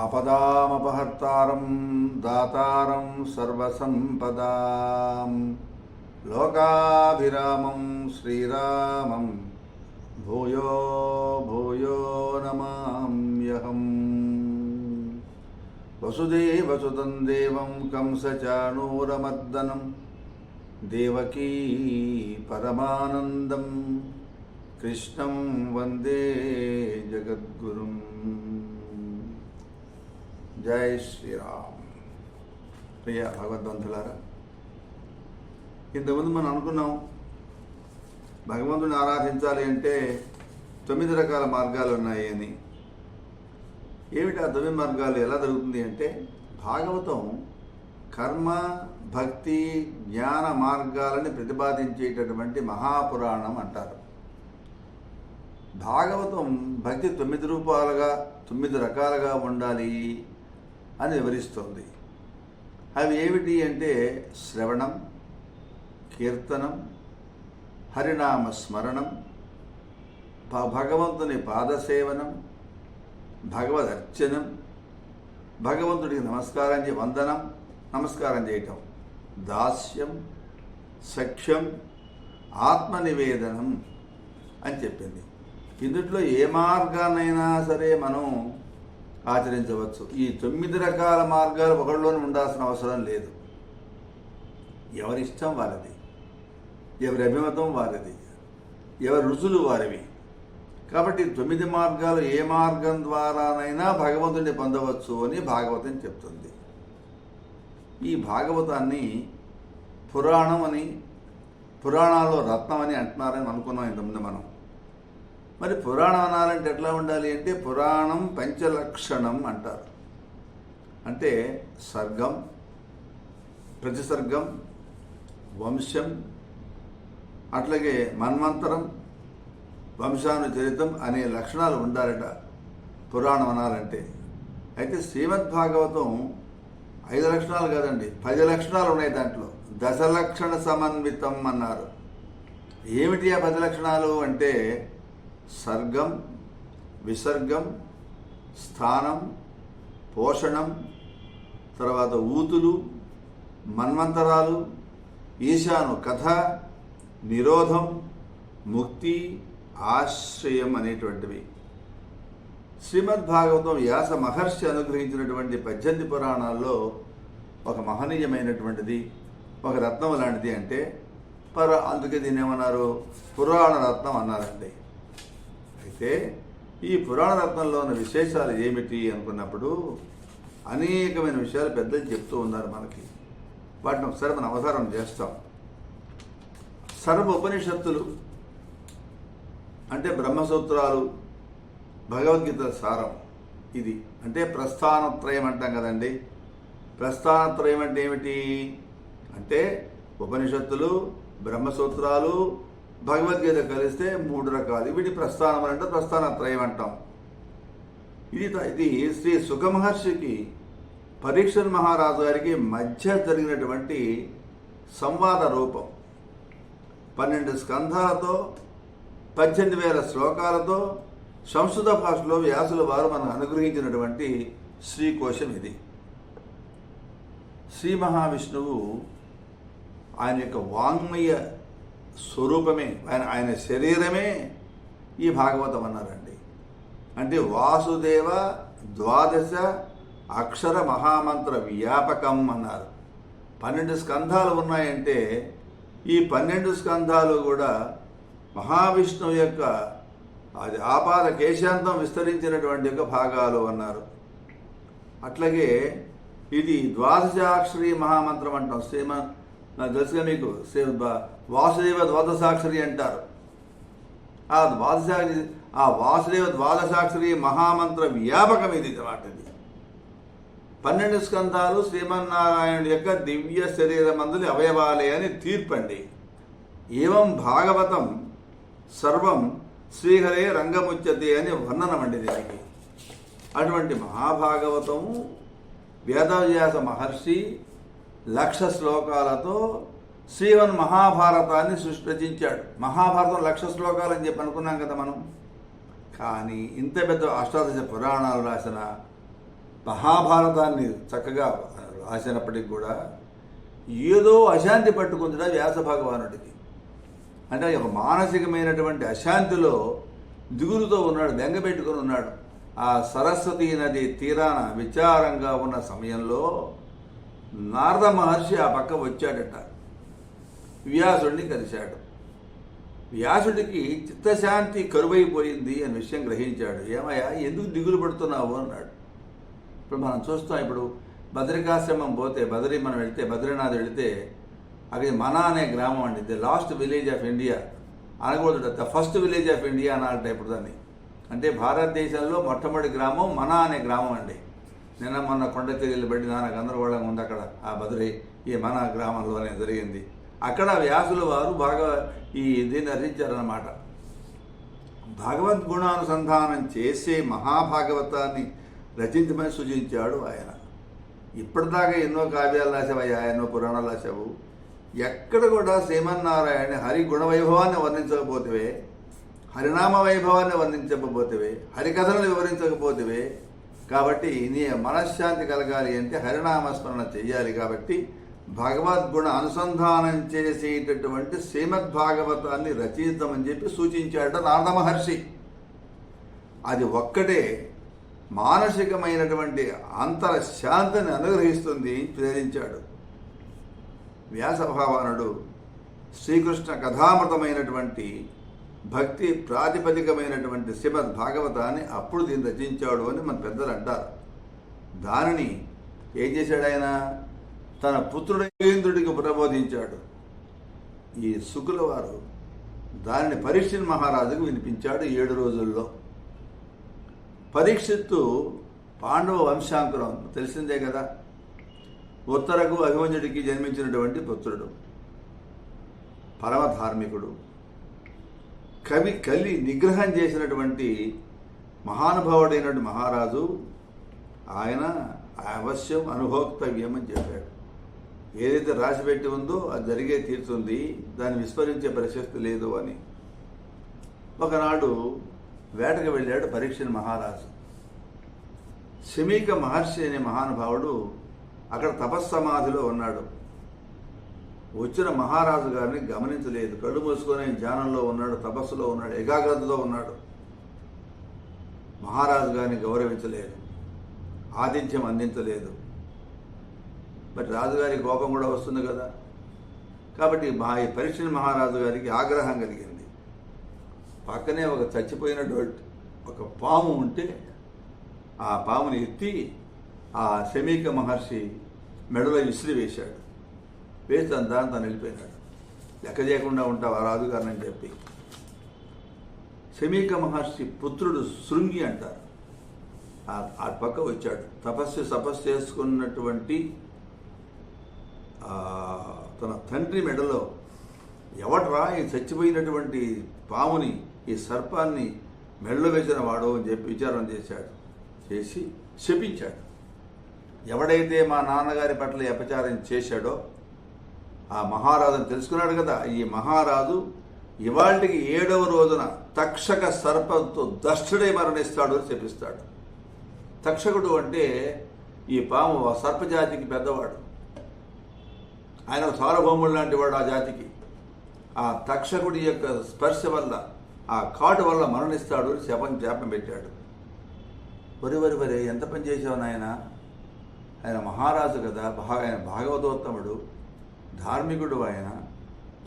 ఆపదామపహర్తారం దాతారం సర్వసంపదాం లోకాభిరామం శ్రీరామం భూయో భూయో నమామ్యహం. వసుదేవసుతం దేవం కంసచాణూరమర్దనం దేవకీ పరమానందం కృష్ణం వందే జగద్గురుం. జై శ్రీరామ్. ప్రియ భగవద్బంధులారా, ఇంతకుముందు మనం అనుకున్నాం భగవంతుని ఆరాధించాలి అంటే 9 రకాల మార్గాలు ఉన్నాయి అని. ఏమిటి ఆ 9 మార్గాలు? ఎలా జరుగుతుంది అంటే, భాగవతం కర్మ భక్తి జ్ఞాన మార్గాలని ప్రతిపాదించేటటువంటి మహాపురాణం అంటారు. భాగవతం భక్తి 9 రూపాలుగా 9 రకాలుగా ఉండాలి అని వివరిస్తుంది. అవి ఏమిటి అంటే శ్రవణం, కీర్తనం, హరినామ స్మరణం, భగవంతుని పాదసేవనం, భగవదర్చనం, భగవంతుడికి నమస్కారం చేయటం, దాస్యం, సఖ్యం, ఆత్మనివేదనం అని చెప్పింది. ఇందులో ఏ మార్గాన్నైనా సరే మనం ఆచరించవచ్చు. ఈ 9 రకాల మార్గాలు ఒకళ్ళలోనే ఉండాల్సిన అవసరం లేదు. ఎవరిష్టం వారిది, ఎవరి అభిమతం వారిది, ఎవరి రుచులు వారివి. కాబట్టి 9 మార్గాలు ఏ మార్గం ద్వారానైనా భగవంతుడిని పొందవచ్చు అని భాగవతం చెప్తుంది. ఈ భాగవతాన్ని పురాణం అని, పురాణాల్లో రత్నం అని అంటున్నారని అనుకున్నాం ఇంతకుముందు మనం. మరి పురాణం అనాలంటే ఎట్లా ఉండాలి అంటే, పురాణం పంచలక్షణం అంటారు. అంటే సర్గం, ప్రతిసర్గం, వంశం, అట్లాగే మన్వంతరం, వంశానుచరితం అనే లక్షణాలు ఉండాలట పురాణం అనాలంటే. అయితే శ్రీమద్భాగవతం 5 లక్షణాలు కాదండి, 10 లక్షణాలు ఉన్నాయి. దాంట్లో దశలక్షణ సమన్వితం అన్నారు. ఏమిటి ఆ 10 లక్షణాలు అంటే, సర్గం, విసర్గం, స్థానం, పోషణం, తర్వాత ఊతులు, మన్వంతరాలు, ఈశాను కథ, నిరోధం, ముక్తి, ఆశ్రయం అనేటువంటివి. శ్రీమద్భాగవతం వ్యాస మహర్షి అనుగ్రహించినటువంటి 18 పురాణాల్లో ఒక మహనీయమైనటువంటిది, ఒక రత్నం లాంటిది. అంటే అందుకే దీన్ని ఏమన్నారు, పురాణ రత్నం అన్నారండి. అయితే ఈ పురాణ రత్నంలో ఉన్న విశేషాలు ఏమిటి అనుకున్నప్పుడు అనేకమైన విషయాలు పెద్దలు చెప్తూ ఉన్నారు మనకి. వాటిని ఒకసారి మనం అవతారం చేస్తాం. సర్వ ఉపనిషత్తులు అంటే బ్రహ్మసూత్రాలు, భగవద్గీత సారం ఇది. అంటే ప్రస్థానత్రయం అంటాం కదండి. ప్రస్థానత్రయం అంటే ఏమిటి అంటే, ఉపనిషత్తులు, బ్రహ్మసూత్రాలు, భగవద్గీత కలిస్తే 3 రకాలు. వీటి ప్రస్థానం అంటే ప్రస్థానత్రయం అంటాం. ఇది శ్రీ సుఖమహర్షికి పరీక్షణ్ మహారాజు గారికి మధ్య జరిగినటువంటి సంవాద రూపం. 12 స్కంధాలతో 18,000 శ్లోకాలతో సంస్కృత భాషలో వ్యాసుల వారు మనకు అనుగ్రహించినటువంటి శ్రీకోశం ఇది. శ్రీ మహావిష్ణువు ఆయన యొక్క వాంగ్మయ స్వరూపమే, ఆయన శరీరమే ఈ భాగవతం అన్నారండి. అంటే వాసుదేవ 12 అక్షర మహామంత్ర వ్యాపకం అన్నారు. 12 స్కంధాలు ఉన్నాయంటే ఈ 12 స్కంధాలు కూడా మహావిష్ణువు యొక్క అది ఆపాద కేశాంతం విస్తరించినటువంటి యొక్క భాగాలు అన్నారు. అట్లాగే ఇది 12 మహామంత్రం అంటాం. నాకు తెలుసుగా మీకు వాసుదేవ 12 అంటారు. ఆ వాసుదేవ 12 మహామంత్ర వ్యాపకం ఇది అన్నమాట. 12 స్కంధాలు శ్రీమన్నారాయణుడి యొక్క దివ్య శరీరమందుని అవయవాలే అని తీర్పండి. ఏవం భాగవతం సర్వం శ్రీహరే రంగముచ్యతే అని వర్ణనం అండి దీనికి. అటువంటి మహాభాగవతము వేదవ్యాస మహర్షి 1,00,000 శ్లోకాలతో శ్రీవన్ మహాభారతాన్ని రచించాడు. మహాభారతం 1,00,000 శ్లోకాలు అని చెప్పి అనుకున్నాం కదా మనం. కానీ ఇంత పెద్ద అష్టాదశ పురాణాలు రాసిన మహాభారతాన్ని చక్కగా రాసినప్పటికీ కూడా ఏదో అశాంతి పట్టుకుందిట వ్యాస భగవానుడికి. అంటే ఒక మానసికమైనటువంటి అశాంతిలో దిగులుతో ఉన్నాడు, బెంగ పెట్టుకుని ఉన్నాడు. ఆ సరస్వతీ నది తీరాన విచారంగా ఉన్న సమయంలో నారద మహర్షి ఆ పక్క వచ్చాడట. వ్యాసుడిని కలిశాడు. వ్యాసుడికి చిత్తశాంతి కరువైపోయింది అనే విషయం గ్రహించాడు. ఏమయ్యా, ఎందుకు దిగులు పడుతున్నావు అన్నాడు. ఇప్పుడు మనం చూస్తాం, ఇప్పుడు బద్రికాశ్రమం పోతే మనం వెళితే బద్రీనాథ్ వెళితే అక్కడ మనా అనే గ్రామం అండి. The last village of India అనకూడదు, the first village of India అనాలట ఇప్పుడు దాన్ని. అంటే భారతదేశంలో మొట్టమొదటి గ్రామం మనా అనే గ్రామం అండి. నిన్న మొన్న కొండ చర్యలు బట్టి నాన్న గందరగోళంగా ఉంది అక్కడ. ఆ బద్రి ఈ మనా గ్రామంలోనే జరిగింది. అక్కడ వ్యాసుల వారు బాగా దీన్ని రచించారన్నమాట. భగవద్గుణానుసంధానం చేసే మహాభాగవతాన్ని రచించమని సూచించాడు ఆయన. ఇప్పటిదాకా ఎన్నో కావ్యాలు రాసావయ్యా, ఎన్నో పురాణాలు రాసావు, ఎక్కడ కూడా శ్రీమన్నారాయణ హరి గుణవైభవాన్ని వర్ణించకపోతేవే, హరినామ వైభవాన్ని వర్ణించకపోతేవే, హరికథలను వివరించకపోతేవే. కాబట్టి నీ మనశ్శాంతి కలగాలి అంటే హరినామస్మరణ చెయ్యాలి. కాబట్టి భగవద్గుణ అనుసంధానం చేసేటటువంటి శ్రీమద్భాగవతాన్ని రచించమని చెప్పి సూచించాడట నారద మహర్షి. అది ఒక్కటే మానసికమైనటువంటి అంతరశాంతిని అనుగ్రహిస్తుంది ప్రేరించాడు. వ్యాస భగవానుడు శ్రీకృష్ణ కథామృతమైనటువంటి భక్తి ప్రాతిపదికమైనటువంటి శ్రీమద్ భాగవతాన్ని అప్పుడు దీన్ని రచించాడు అని మన పెద్దలు అంటారు. దానిని ఏం చేశాడు ఆయన? తన పుత్రుడు యోగేంద్రుడికి ప్రబోధించాడు. ఈ శుకుల వారు దానిని పరీక్షిత్ మహారాజుకు వినిపించాడు 7 రోజుల్లో. పరీక్షిత్తు పాండవ వంశాంకురం తెలిసిందే కదా. ఉత్తరకు అభిమన్యుడికి జన్మించినటువంటి పుత్రుడు, పరమ ధార్మికుడు, కలి నిగ్రహం చేసినటువంటి మహానుభావుడైనటువంటి మహారాజు. ఆయన అవశ్యం అనుభోక్తవ్యం అని చెప్పాడు. ఏదైతే రాసిపెట్టి ఉందో అది జరిగే తీరుతుంది, దాన్ని విస్మరించే ప్రశస్తి లేదు అని. ఒకనాడు వేటకు వెళ్ళాడు పరీక్షిత్ మహారాజు. శమీక మహర్షి అనే మహానుభావుడు అక్కడ తపస్సమాధిలో ఉన్నాడు. వచ్చిన మహారాజు గారిని గమనించలేదు. కళ్ళు మూసుకొని ధ్యానంలో ఉన్నాడు, తపస్సులో ఉన్నాడు, ఏకాగ్రతలో ఉన్నాడు. మహారాజు గారిని గౌరవించలేదు, ఆతిథ్యం అందించలేదు. బట్ రాజుగారి కోపం కూడా వస్తుంది కదా. కాబట్టి ఈ పరీక్షిత్ మహారాజు గారికి ఆగ్రహం కలిగింది. పక్కనే ఒక చచ్చిపోయినటువంటి ఒక పాము ఉంటే ఆ పాముని ఎత్తి ఆ శమీక మహర్షి మెడలో విసిరివేశాడు. వేసి దాన్ని తను వెళ్ళిపోయినాడు. లెక్క చేయకుండా ఉంటావు ఆ రాజుగారిని అని చెప్పి. శమీక మహర్షి పుత్రుడు శృంగి అంటారు, ఆ పక్క వచ్చాడు. తపస్సు చేసుకున్నటువంటి తన తండ్రి మెడలో ఎవట్రా ఈ చచ్చిపోయినటువంటి పాముని, ఈ సర్పాన్ని మెడలో వేసిన వాడు అని చెప్పి విచారం చేసి శపించాడు. ఎవడైతే మా నాన్నగారి పట్ల అపచారం చేశాడో ఆ మహారాజుని తెలుసుకున్నాడు కదా. ఈ మహారాజు ఇవాళకి 7వ రోజున తక్షక సర్పంతో దష్టుడై మరణిస్తాడు అని చెప్పిస్తాడు. తక్షకుడు అంటే ఈ పాము సర్పజాతికి పెద్దవాడు. ఆయన సార్వభౌముడు లాంటి వాడు ఆ జాతికి. ఆ తక్షకుడి యొక్క స్పర్శ వల్ల, ఆ కాటు వల్ల మరణిస్తాడు అని శాపం పెట్టాడు. వరి ఎంత పని చేసావు నాయన, ఆయన మహారాజు కదా, ఆయన భాగవతోత్తముడు, ధార్మికుడు, ఆయన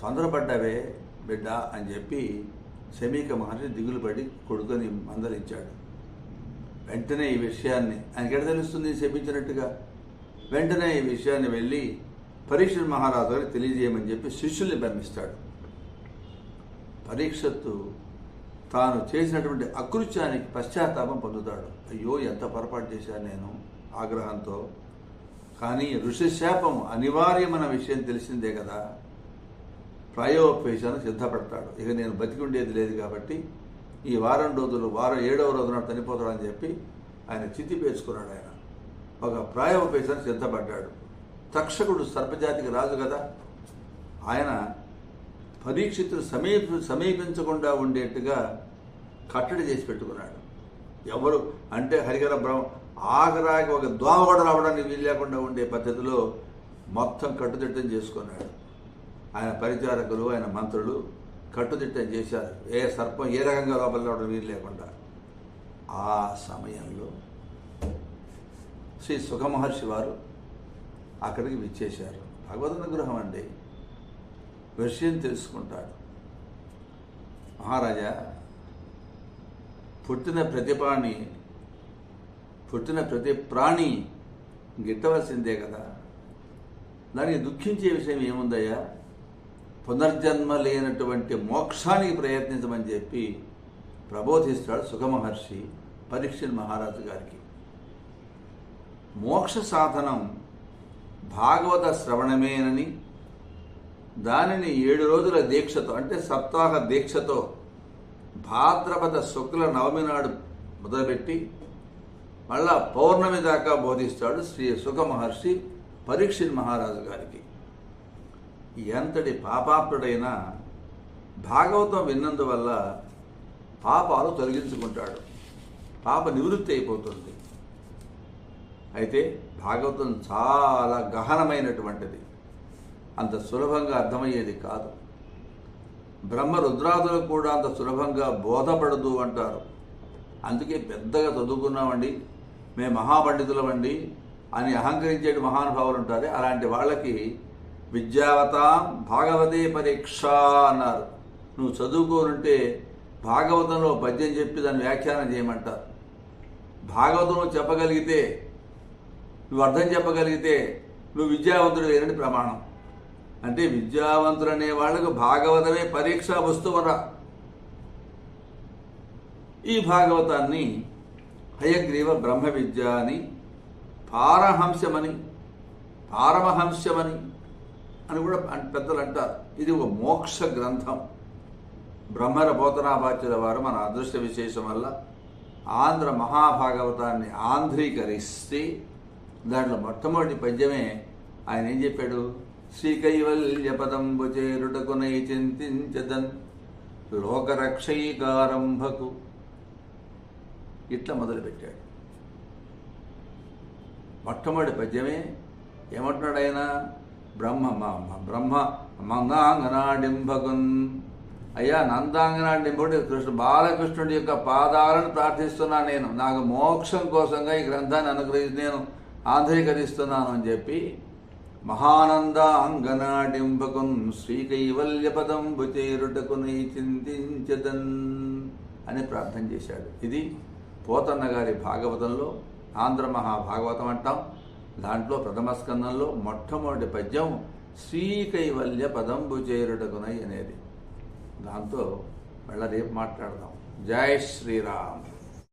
తొందరపడ్డావే బిడ్డ అని చెప్పి శమీక మహర్షి దిగులు పడి కొడుకుని మందలించాడు. వెంటనే ఈ విషయాన్ని ఆయనకి తెలుస్తుంది శపించినట్టుగా. వెంటనే ఈ విషయాన్ని వెళ్ళి పరీక్షిత్ మహారాజు గారికి తెలియజేయమని చెప్పి శిష్యుల్ని పంపిస్తాడు. పరీక్షత్తు తాను చేసినటువంటి అకృత్యానికి పశ్చాత్తాపం పొందుతాడు. అయ్యో ఎంత పొరపాటు చేశాను నేను ఆగ్రహంతో. కానీ ఋషిశాపం అనివార్యమైన విషయం తెలిసిందే కదా. ప్రాయోపేశాన్ని సిద్ధపడతాడు. ఇక నేను బతికి ఉండేది లేదు కాబట్టి ఈ వారం 7వ రోజున చనిపోతాడని చెప్పి ఆయన చిత్తి పేర్చుకున్నాడు. ఆయన ఒక ప్రాయోపేశాన్ని సిద్ధపడ్డాడు. తక్షకుడు సర్పజాతికి రాజు కదా, ఆయన పరీక్షితులు సమీపించకుండా ఉండేట్టుగా కట్టడి చేసి పెట్టుకున్నాడు. ఎవరు అంటే హరిహర బ్రహ్మ ఆఖరాకి ఒక దోమ కూడా రావడానికి వీలు లేకుండా ఉండే పద్ధతిలో మొత్తం కట్టుదిట్టం చేసుకున్నాడు. ఆయన పరిచారకులు, ఆయన మంత్రులు కట్టుదిట్టం చేశారు. ఏ సర్పం ఏ రకంగా లోపల రావడం వీలు లేకుండా. ఆ సమయంలో శ్రీ సుఖమహర్షి వారు అక్కడికి విచ్చేశారు. భగవద్ అనుగ్రహం అండి. విషయం తెలుసుకుంటాడు. మహారాజా, పుట్టిన ప్రతి ప్రాణి గిట్టవలసిందే కదా, దానికి దుఃఖించే విషయం ఏముందయ్యా? పునర్జన్మ లేనటువంటి మోక్షానికి ప్రయత్నించమని చెప్పి ప్రబోధిస్తాడు సుఖమహర్షి పరీక్షిత్ మహారాజు గారికి. మోక్ష సాధనం భాగవత శ్రవణమేనని, దానిని 7 రోజుల దీక్షతో అంటే సప్తాహ దీక్షతో భాద్రపద శుక్ల నవమి నాడు మొదలుపెట్టి మళ్ళా పౌర్ణమి దాకా బోధిస్తాడు శ్రీ సుఖమహర్షి పరీక్షిత్ మహారాజు గారికి. ఎంతటి పాపాత్ముడైనా భాగవతం విన్నందువల్ల పాపాలు తొలగించుకుంటాడు, పాప నివృత్తి అయిపోతుంది. అయితే భాగవతం చాలా గహనమైనటువంటిది, అంత సులభంగా అర్థమయ్యేది కాదు. బ్రహ్మ రుద్రాదులు కూడా అంత సులభంగా బోధపడదు అంటారు. అందుకే పెద్దగా చదువుకున్నామండి, మేము మహాపండితులమండి అని అహంకరించే మహానుభావులు ఉంటారు. అలాంటి వాళ్ళకి విద్యావతాం భాగవతే పరీక్ష అన్నారు. నువ్వు చదువుకోనుంటే భాగవతంలో పద్యం చెప్పి దాన్ని వ్యాఖ్యానం చేయమంటారు. భాగవతం చెప్పగలిగితే, నువ్వు అర్థం చెప్పగలిగితే నువ్వు విద్యావంతుడు వేరని ప్రమాణం. అంటే విద్యావంతులు అనే వాళ్ళకు భాగవతమే పరీక్షా వస్తువురా. ఈ భాగవతాన్ని హయగ్రీవ బ్రహ్మ విద్య అని, పారమహంస్యమని అని కూడా పెద్దలు అంటారు. ఇది ఒక మోక్ష గ్రంథం. బ్రహ్మర పోతనాపాచ్యుల వారు మన అదృష్ట విశేషం వల్ల ఆంధ్ర మహాభాగవతాన్ని ఆంధ్రీకరిస్తే దాంట్లో మొట్టమొదటి పద్యమే ఆయన ఏం చెప్పాడు? శ్రీకైవల్య పదంబు చేరుటకునై చింతించదన్ లోకరక్షైకారంభకు, ఇట్లా మొదలుపెట్టాడు. మొట్టమొదటి పద్యమే ఏమంటున్నాడు ఆయన? బ్రహ్మ మందాంగనాడింభకున్. అయ్యా, నందాంగనాడింభకుడు బాలకృష్ణుడి యొక్క పాదాలను ప్రార్థిస్తున్నా నేను, నాకు మోక్షం కోసంగా ఈ గ్రంథాన్ని అనుగ్రహించి నేను ఆంధ్రీకరిస్తున్నాను అని చెప్పి మహానంద అంగనాడింభకున్ శ్రీకైవల్య పదంబు చేరుటకునై చింతించదన్ అని ప్రార్థన చేశాడు. ఇది పోతన్న గారి భాగవతంలో ఆంధ్ర మహాభాగవతం అంటాం. దాంట్లో ప్రథమ స్కందంలో మొట్టమొదటి పద్యం శ్రీకైవల్య పదంబు చేరుటకునై అనేది. దాంతో మళ్ళీ రేపు మాట్లాడదాం. జై శ్రీరామ్.